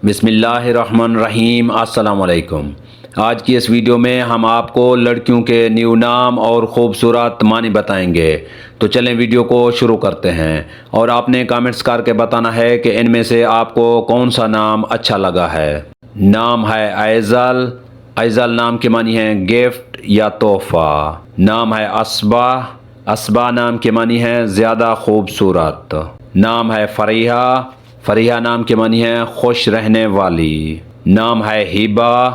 بسم اللہ الرحمن الرحیم۔ السلام علیکم۔ آج کی اس ویڈیو میں ہم آپ کو لڑکیوں کے نیو نام اور خوبصورت معنی بتائیں گے۔ تو چلیں ویڈیو کو شروع کرتے ہیں، اور آپ نے کامنٹس کر کے بتانا ہے کہ ان میں سے آپ کو کون سا نام اچھا لگا ہے۔ نام ہے ایزل۔ ایزل نام کے معنی ہیں گفٹ یا تحفہ۔ نام ہے اسبا۔ اسبا نام کے معنی ہیں زیادہ خوبصورت۔ نام ہے فریحہ۔ فریحہ نام کے معنی ہے خوش رہنے والی۔ نام ہے ہبہ۔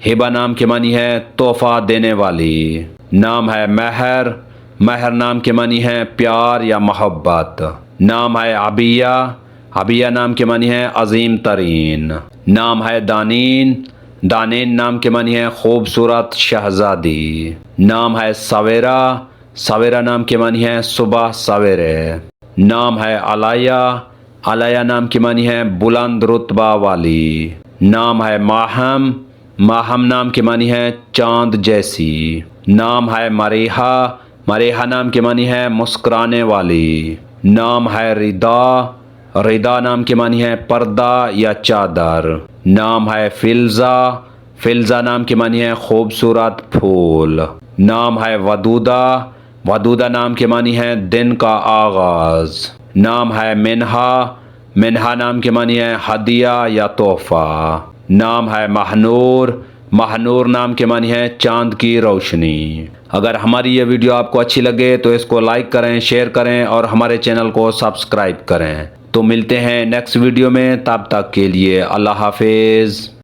ہبہ نام کے معنی ہے تحفہ دینے والی۔ نام ہے مہر۔ مہر نام کے معنی ہے پیار یا محبت۔ نام ہے عبیہ۔ عبیہ نام کے معنی ہے عظیم ترین۔ نام ہے دانین۔ دانین نام کے معنی ہے خوبصورت شہزادی۔ نام ہے سویرا۔ سویرا نام کے معنی ہے صبح سویرے۔ نام ہے علیہ۔ علیہ نام کے معنی ہے بلند رتبہ والی۔ نام ہے ماہم۔ ماہم نام کے معنی ہے چاند جیسی۔ نام ہے مریحہ۔ مریحہ نام کے معنی ہے مسکرانے والی۔ نام ہے ردا۔ ردا نام کے معنی ہے پردہ یا چادر۔ نام ہے فلزہ۔ فلزہ نام کے معنی ہے خوبصورت پھول۔ نام ہے ودودہ۔ ودودہ نام کے معنی ہے دن کا آغاز۔ نام ہے منہا۔ منہا نام کے معنی ہے ہدیہ یا تحفہ۔ نام ہے مہنور۔ مہنور نام کے معنی ہے چاند کی روشنی۔ اگر ہماری یہ ویڈیو آپ کو اچھی لگے تو اس کو لائک کریں، شیئر کریں اور ہمارے چینل کو سبسکرائب کریں۔ تو ملتے ہیں نیکسٹ ویڈیو میں، تب تک کے لیے اللہ حافظ۔